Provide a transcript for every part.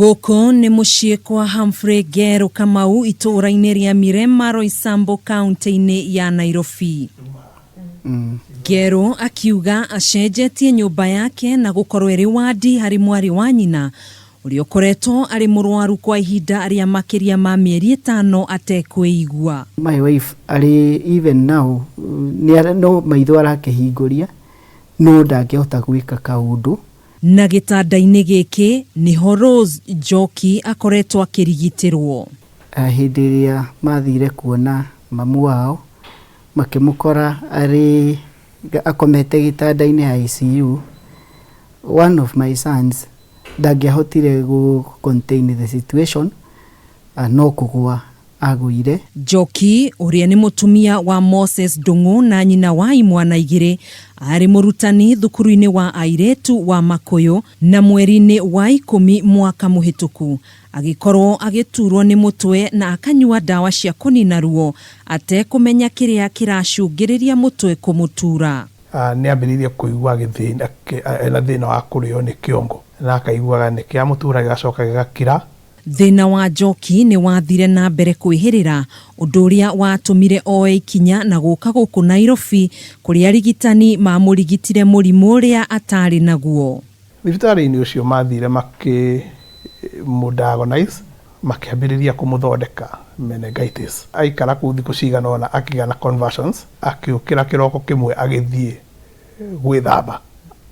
Gũkũ nĩ mũciĩ kwa Humphrey Ngero Kamau itũũra-inĩ rĩa Mirema Roysambu kaunti-inĩ ya Nairobi. Ngero akiuga acenjetie nyũmba yake na gũkorwo ĩrĩ wadi harĩ mwarĩ wa nyina ũrĩa ũkoretwo arĩ mũrwaru kwa ihinda rĩa makĩria ma mĩeri 5 atekwĩigua. My wife even now no maitho arakĩhingũria no ndangĩhota gwĩka kaũndũ. Na gĩtanda-inĩ gĩkĩ nĩho Rose Njoki akoretwo akĩrigitirwo. Hĩndĩ ĩrĩa mathire kuona mamu wao makĩmũkora arĩ akomete gĩtanda-inĩ ya ICU. One of my sons ndangĩahotire contain the situation, no kũgwa agũire. Njoki ũrĩa nĩ mũtumia wa Moses Ndung'u na nyina wa imwana igĩrĩ arĩ mũrutani thukuru-inĩ wa airĩtu wa Makuyu na mweri-inĩ wa 10 mwaka mũhĩtũku agĩkorwo agĩturwo nĩ mũtwe na akanyua ndawa cia kũnina ruo atekũmenya kĩrĩa kĩracũngĩrĩria mũtwe kũmũtura. Nĩ ambĩrĩirie kũigua thĩna wa kũrĩo nĩ kĩongo na akaiguaga nĩ kĩamũtura gĩgacoka gĩgakira. Thĩna wa Njoki nĩ wathire na mbere kwĩhĩrĩra ũndũ ũrĩa watũmire oe ikinya na gũka gũkũ Nairobi kũrĩa arigitani mamũrigitire mũrimũ ũrĩa atarĩ naguo. Thibitarĩ-inĩ ũcio mathire makĩmũdiagnose makĩambĩrĩria kũmũthondeka meningitis. Aikara kũu thikũ cigana ũna akĩgĩa na conversions, akĩũkĩra kĩroko kĩmwe agĩthiĩ gwĩthamba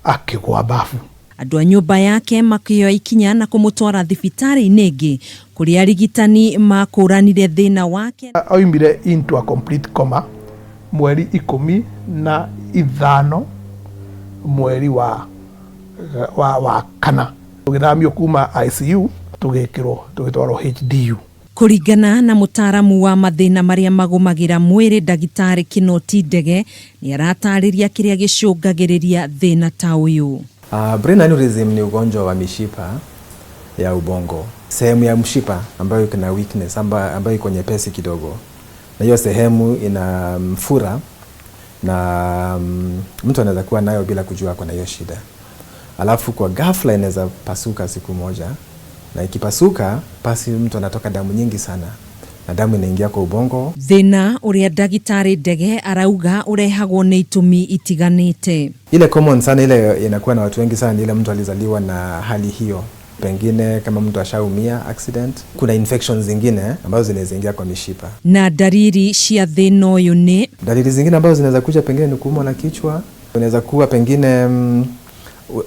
akĩgwa bafu. Andũ a nyũmba yake makĩoya ikinya na kũmũtwara thibitarĩ-inĩ ĩngĩ kũrĩa arigitani makũranire thĩna wake. Oimire into a complete coma mweri 15 mweri wa kana. Tũgĩthamio kuma ICU tũgĩtwarwo HDU. Kũringana na mũtaaramu wa mathĩna marĩa magũmagĩra mwĩrĩ Ndagĩtarĩ Kinoti Ndege nĩ aratarĩria kĩrĩa gĩcũngagĩrĩria thĩna ta ũyũ. Brain aneurysm ni ugonjwa wa mishipa ya ubongo. Sehemu ya mshipa ambayo iko na weakness, ambayo iko nyepesi kidogo. Na hiyo sehemu ina mfura na mtu anaweza kuwa nayo bila kujua kuna hiyo shida. Alafu kwa ghafla inaweza pasuka siku moja. Na ikipasuka basi mtu anatoka damu nyingi sana. Na damu inaingia kwa ubongo. Thĩna ũrĩa Ndagĩtarĩ Ndege arauga urehagwo nĩ itũmi itiganĩte. Ile common sana ile inakuwa na watu wengi sana ile mtu alizaliwa na hali hiyo. Pengine kama mtu ashaumia accident, kuna infections zingine ambazo zinaweza ingia kwa mishipa. Na dalili cia thĩna ũyũ nĩ dalili zingine ambazo zinaweza kuja pengine ni kuumwa na kichwa, unaweza kuwa pengine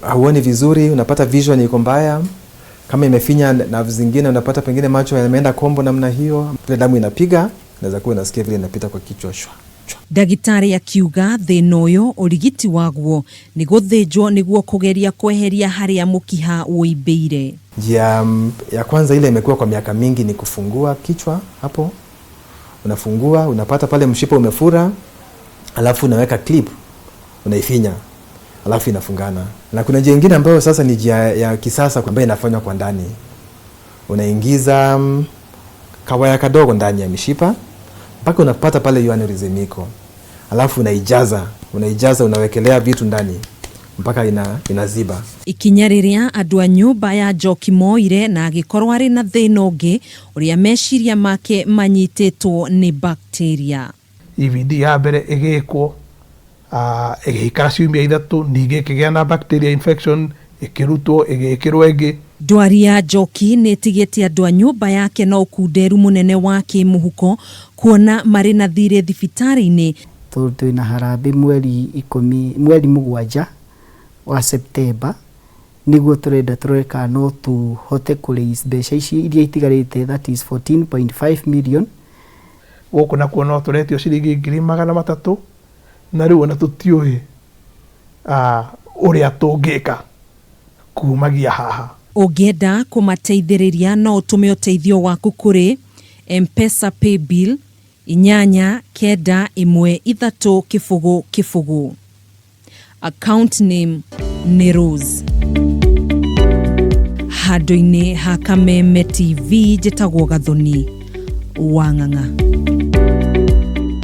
hauoni vizuri, unapata vision iko mbaya. Kama imefinya nerve zingine unapata pengine macho yameenda kombo namna hiyo, ile damu inapiga, unaweza kuwa unasikia vile inapita kwa kichwa shwa. Ndagĩtarĩ akiuga thĩna ũyũ ũrigiti waguo nĩ gũthĩnjwo nĩguo kũgeria kweheria harĩa mũkiha ũimbĩire. Njia ya kwanza ile imekuwa kwa miaka mingi ni kufungua kichwa hapo. Unafungua, unapata pale mshipa umefura, alafu unaweka clip, unaifinya, alafu inafungana. Na kuna njia nyingine ambayo sasa ni njia ya kisasa ambayo inafanywa kwa ndani. Unaingiza kawaya kadogo ndani ya mishipa mpaka unapata pale aneurysm iko. Alafu unaijaza, unawekelea vitu ndani mpaka inaziba. Ikinya rĩrĩa andũ a nyũmba ya Njoki moire na agĩkorwo arĩ na thĩna ũngĩ ũrĩa meciria make manyitĩtwo nĩ bacteria. EVD ya mbere ĩgĩkwo ĩgĩikara ciumia 3 ningĩ ĩkĩgĩa na bacteria infection ĩkĩrutwo ĩgĩkĩrwo ĩngĩ. Ndwari ya Njoki nĩ ĩtigĩte andũ a nyũmba yake na ũkunderu mũnene wa kĩmũhuko kuona marĩ na thirĩ thibitarĩ-inĩ. Twĩna harambĩ mweri 7 wa Septemba nĩguo tũrenda tũreka no tũhote kũraise mbeca ici iria itigarĩte, that is 14.5 million. Gũkũ nakuo no tũretio ciringi 300,000 na rĩu ona tũtiũĩ ũrĩa tũngĩka kumagia haha. Ũngĩenda kũmateithĩrĩria no ũtũme ũteithio waku kũrĩ M-Pesa Paybill 891300. Account name nĩ Rose. Handũ-inĩ ha Kameme TV njĩtagwo Gathoni wa Ng'ang'a.